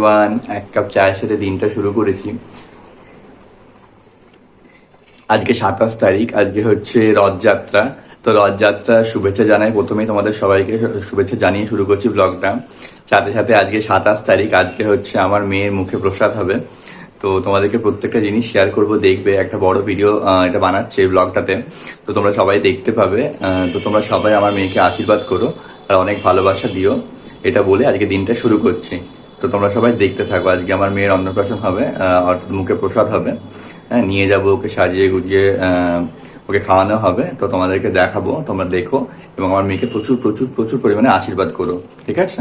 Everyone, এক cup চায়ের সাথে দিনটা শুরু করেছি। আজকে 27 তারিখ, আজকে হচ্ছে রথযাত্রা। তো রথযাত্রার শুভেচ্ছা জানাই প্রথমেই তোমাদের সবাইকে, শুভেচ্ছা জানিয়ে শুরু করছি ব্লগটা। সাথে সাথে আজকে 27 তারিখ, আজকে হচ্ছে আমার মেয়ের মুখে প্রসাদ হবে। তো তোমাদেরকে প্রত্যেকটা জিনিস শেয়ার করব, দেখবে একটা বড় ভিডিও এটা বানাচ্ছে এই ব্লগটাতে। তো তোমরা সবাই দেখতে পাবে। তো তোমরা সবাই আমার মেয়েকে আশীর্বাদ করো আর অনেক ভালোবাসা দিও, এটা বলে আজকে দিনটা শুরু করছি। তো তোমরা সবাই দেখতে থাকো। আজকে আমার মেয়ের অন্নপ্রাশন হবে, অর্থাৎ মুখে প্রসাদ হবে। হ্যাঁ, নিয়ে যাবো ওকে, সাজিয়ে গুজিয়ে ওকে খাওয়ানো হবে। তো তোমাদেরকে দেখাবো, তোমরা দেখো এবং আমার মেয়েকে প্রচুর প্রচুর প্রচুর পরিমাণে আশীর্বাদ করো, ঠিক আছে?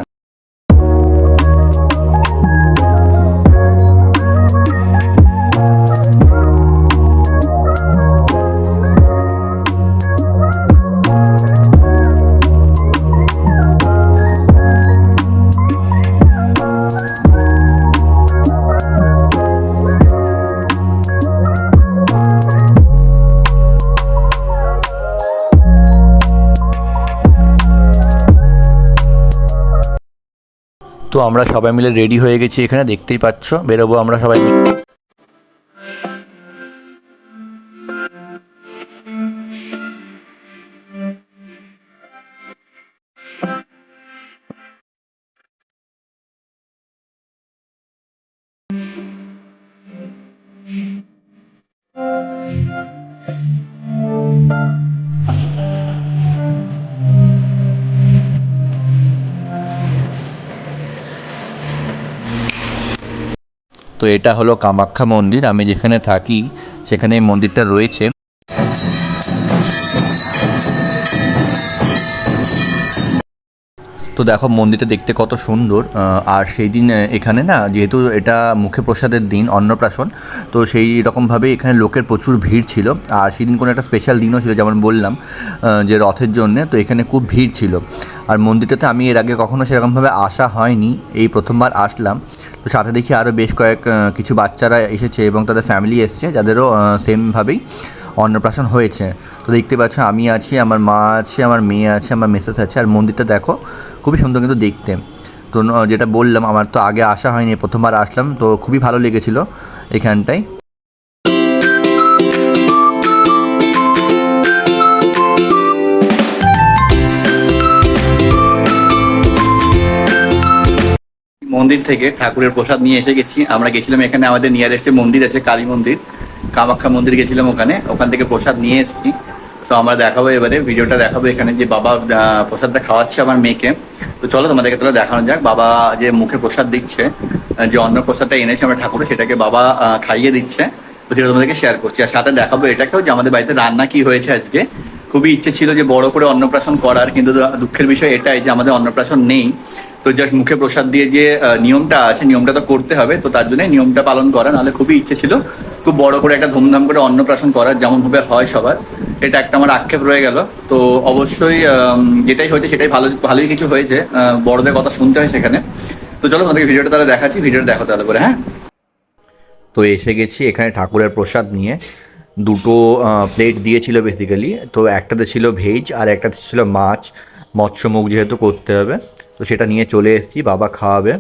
তো আমরা সবাই মিলে রেডি হয়ে গেছি, এখানে দেখতেই পাচ্ছ, বেরোবো আমরা সবাই মিলে। তো এটা হলো কামাখ্যা মন্দির, আমি যেখানে থাকি সেখানে এই মন্দিরটা রয়েছে। তো দেখো মন্দিরটা দেখতে কত সুন্দর। আর সেই দিন এখানে না, যেহেতু এটা মুখে প্রসাদের দিন, অন্নপ্রাশন, তো সেই রকমভাবে এখানে লোকের প্রচুর ভিড় ছিল। আর সেই দিন কোনো একটা স্পেশাল দিনও ছিল, যেমন বললাম যে রথের জন্যে। তো এখানে খুব ভিড় ছিল। আর মন্দিরটাতে আমি এর আগে কখনো সেরকমভাবে আসা হয়নি, এই প্রথমবার আসলাম। তো সাথে দেখি আরও বেশ কিছু বাচ্চারা এসেছে এবং তাদের ফ্যামিলি এসছে, যাদেরও সেমভাবেই অন্নপ্রাশন হয়েছে। তো দেখতে পাচ্ছ আমি আছি, আমার মা আছে, আমার মেয়ে আছে, আমার মেসেজ আছে। আর মন্দিরটা দেখো খুবই সুন্দর কিন্তু দেখতে। তো যেটা বললাম, আমার তো আগে আসা হয়নি, প্রথমবার আসলাম, তো খুবই ভালো লেগেছিল এখানটায়। মন্দির থেকে ঠাকুরের প্রসাদ নিয়ে এসে গেছি। আমরা গেছিলাম, এখানে আমাদের নিয়ারেস্টে মন্দির আছে, কালী মন্দির, কামাখ্যা মন্দির গেছিলাম, ওখান থেকে প্রসাদ নিয়ে এসেছি। তো আমরা দেখাবো, এবারে ভিডিওটা দেখাবো এখানে যে বাবা প্রসাদটা খাওয়াচ্ছে আমার মেয়েকে। তো চলো তোমাদেরকে তাহলে দেখানো যাক, বাবা যে মুখে প্রসাদ দিচ্ছে, যে অন্ন প্রসাদটা এনেছে আমরা ঠাকুরের, সেটাকে বাবা খাইয়ে দিচ্ছে। তো সেটা তোমাদেরকে শেয়ার করছি। আর সাথে দেখাবো এটাকেও, যে আমাদের বাড়িতে রান্না কি হয়েছে আজকে। খুবই ইচ্ছে ছিল যে বড় করে অন্নপ্রাশন করার, কিন্তু দুঃখের বিষয় এটাই যে আমাদের অন্নপ্রাশন নেই। তো জাস্ট মুখে প্রসাদ দিয়ে যে নিয়মটা আছে, নিয়মটা তো করতে হবে। তো তার জন্য নিয়মটা পালন করা, নাহলে খুবই ইচ্ছে ছিল খুব বড় করে একটা ধুমধাম করে অন্নপ্রাশন করার, যেমন ভাবে হয় সবার। এটা একটা আমার আক্ষেপ রয়ে গেল। তো অবশ্যই যেটাই হয়েছে সেটাই ভালোই কিছু হয়েছে, বড়দের কথা শুনতে হয় সেখানে। তো চলো তোমাদেরকে ভিডিওটা তাহলে দেখাচ্ছি, ভিডিওটা দেখো তাহলে করে। হ্যাঁ, তো এসে গেছি এখানে ঠাকুরের প্রসাদ নিয়ে। দুটো প্লেট দিয়েছিল বেসিক্যালি। তো একটাতে ছিল ভেজ আর একটাতে ছিল মাছ, মৎস্যমুখ যেহেতু করতে হবে। তো সেটা নিয়ে চলে এসেছি, বাবা খাওয়াবে।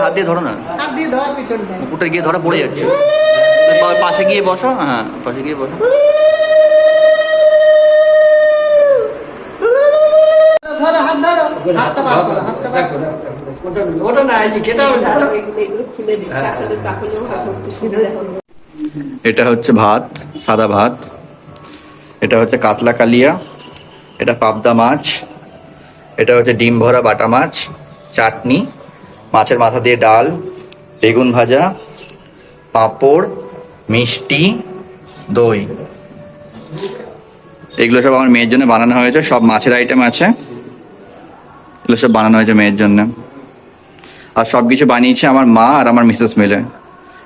হাত দিয়ে ধরো না, হাত দিয়ে ধর, পিছনটা মুকুটটা গিয়ে ধরা পড়ে যাচ্ছে। পাশে গিয়ে বসো, হ্যাঁ পাশে গিয়ে বসো। এটা হচ্ছে ভাত, সাদা ভাত। এটা হচ্ছে কাতলা কালিয়া, এটা পাবদা মাছ, এটা হচ্ছে ডিম ভরা বাটা মাছ, চাটনি, মাছের মাথা দিয়ে ডাল, বেগুন ভাজা, পাঁপড়, মিষ্টি, দই। এগুলো সব আমার মেয়ের জন্য বানানো হয়েছে, সব মাছের আইটেম আছে, এগুলো সব বানানো হয়েছে মেয়ের জন্য। আর সব কিছু বানিয়েছে আমার মা আর আমার মিসেস মিলে।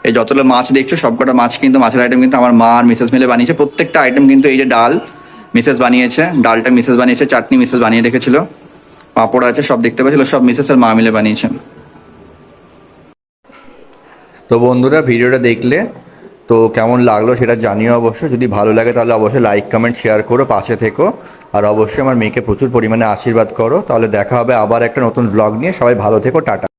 এই যতগুলো মাছ দেখছো সবকটা মাছ কিন্তু মাছের আইটেম কিন্তু আমার মা আর মিসেস মিলে বানিয়েছে। প্রত্যেকটা আইটেম কিন্তু, এই যে ডাল মিসেস বানিয়েছে, ডালটা মিসেস বানিয়েছে, চাটনি মিসেস বানিয়ে রেখেছিল, পাঁপড় আছে, সব দেখতে পাচ্ছিল, সব মিসেস আর মা মিলে বানিয়েছে। তো বন্ধুরা ভিডিওটা দেখলে তো কেমন লাগলো সেটা জানিও অবশ্যই। যদি ভালো লাগে তাহলে অবশ্যই লাইক কমেন্ট শেয়ার করো, পাশে থেকো, আর অবশ্যই আমার মেয়েকে প্রচুর পরিমাণে আশীর্বাদ করো। তাহলে দেখা হবে আবার একটা নতুন ব্লগ নিয়ে। সবাই ভালো থেকো, টাটা।